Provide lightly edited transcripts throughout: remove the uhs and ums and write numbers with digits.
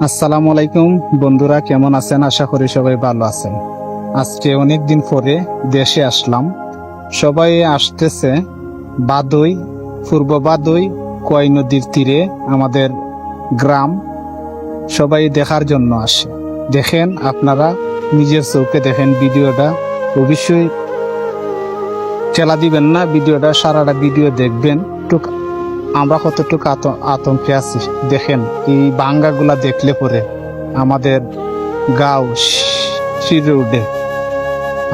আসসালামু আলাইকুম বন্ধুরা, কেমন আছেন? আশা করি সবাই ভালো আছেন। আজকে অনেকদিন পরে দেশে আসলাম। সবাই আসতেছে বাদই, পূর্ব বাদই কয় নদীর তীরে আমাদের গ্রাম। সবাই দেখার জন্য আসে। দেখেন, আপনারা নিজের চোখে দেখেন ভিডিওটা। অবশ্যই চেলা দিবেন না, ভিডিওটা সারাটা ভিডিও দেখবেন। আমরা কতটুকু আতঙ্কে আছি দেখেন। এই বাঙ্গাগুলা দেখলে পরে আমাদের গাও শিরে উঠে।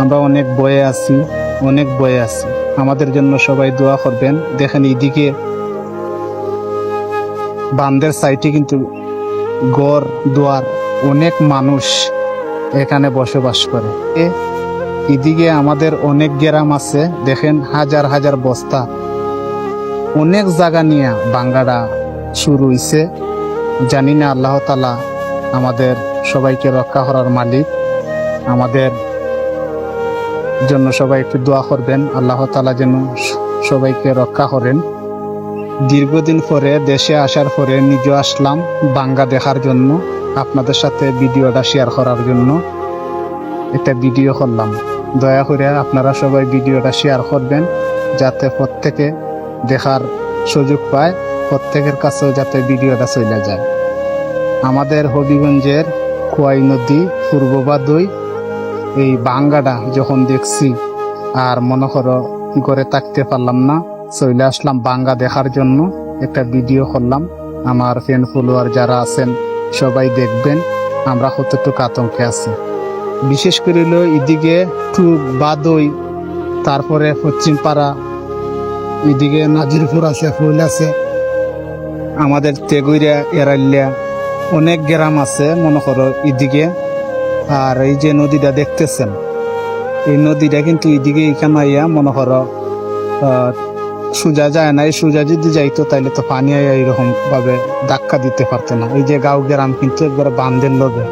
আমরা অনেক ভয়ে আছি, অনেক ভয়ে আছি। আমাদের জন্য সবাই দোয়া করবেন। দেখেন এইদিকে বান্দের সাইটে কিন্তু ঘর দুয়ার, অনেক মানুষ এখানে বসবাস করে। এদিকে আমাদের অনেক গ্রাম আছে, দেখেন হাজার হাজার বস্তা, অনেক জায়গা নিয়ে বাঙ্গাটা শুরু হইছে। জানি না আল্লাহ তাআলা আমাদের সবাইকে রক্ষা করার মালিক। আমাদের জন্য সবাই একটু দোয়া করবেন, আল্লাহ তাআলা যেন সবাইকে রক্ষা করেন। দীর্ঘদিন পরে দেশে আসার পরে নিজে আসলাম বাঙ্গা দেখার জন্য, আপনাদের সাথে ভিডিওটা শেয়ার করার জন্য একটা ভিডিও করলাম। দয়া করে আপনারা সবাই ভিডিওটা শেয়ার করবেন, যাতে প্রত্যেকে দেখার সুযোগ পায়, প্রত্যেকের কাছেও যাতে ভিডিওটা চলে যায়। আমাদের হবিগঞ্জের খোয়াই নদী পূর্ব বাদই এই বাঙ্গাটা যখন দেখছি আর মনে করো ঘরে থাকতে পারলাম না, চলে আসলাম বাঙ্গা দেখার জন্য। একটা ভিডিও করলাম। আমার ফ্রেন্ড ফলোয়ার যারা আছেন সবাই দেখবেন আমরা কতটুকু আতঙ্কে আছি। বিশেষ করে এদিকে টুক বাদই, তারপরে পশ্চিম পাড়া, এদিকে নাজিরপুর আছে, ফুল আছে, আমাদের তেগুইরা, এরাইলিয়া, অনেক গ্রাম আছে মনে করো এদিকে। আর এই যে নদীটা দেখতেছেন, এই নদীটা কিন্তু এদিকে এখানে আইয়া মনে করো সোজা যায় না। এই সোজা যদি যাইতো তাইলে তো পানি আইয়া এরকম ভাবে ধাক্কা দিতে পারতো না। এই যে গাঁও গ্রাম কিন্তু একবার বান্ধের লগে।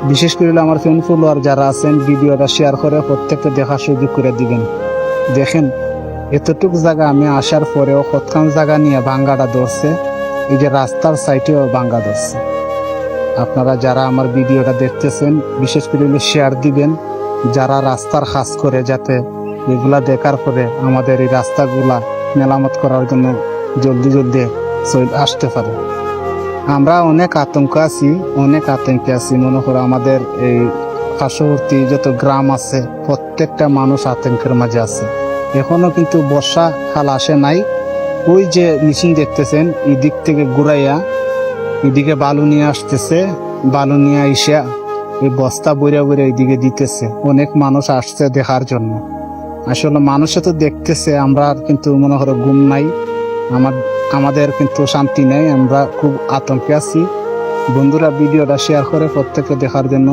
বিশেষ করে আমার ফ্রেন্ড ফলোয়ার যারা আছেন ভিডিওটা শেয়ার করে প্রত্যেকটা দেখার সুযোগ করে দিবেন। দেখেন এতটুক জায়গা আমি আসার পরেও কতখান জায়গা নিয়ে ভাঙ্গাটা ধরছে। এই যে রাস্তার সাইডেও ভাঙ্গা ধরছে। আপনারা যারা আমার ভিডিওটা দেখতেছেন বিশেষ করে শেয়ার দিবেন, যারা রাস্তার কাজ করে, যাতে এগুলা দেখার পরে আমাদের এই রাস্তাগুলা মেরামত করার জন্য জলদি জলদি আসতে পারে। আমরা অনেক আতঙ্ক আছি, অনেক আতঙ্কে আছি। মনে করো আমাদের এই পার্শ্ববর্তী যত গ্রাম আছে প্রত্যেকটা মানুষ আতঙ্কের মাঝে আছে। এখনো কিন্তু বর্ষা কাল আসে নাই। ওই যে মেশিন দেখতেছেন এই দিক থেকে ঘুরাইয়া এদিকে বালু নিয়ে আসতেছে, বালু নিয়ে আইসা এই বস্তা বইরা বইরা এইদিকে দিতেছে। অনেক মানুষ আসছে দেখার জন্য। আসলে মানুষে তো দেখতেছে, আমরা কিন্তু মনে করো ঘুম নাই, আমাদের কিন্তু শান্তি নেই। আমরা খুব আতঙ্কে আছি। বন্ধুরা ভিডিওটা শেয়ার করে প্রত্যেককে দেখার জন্য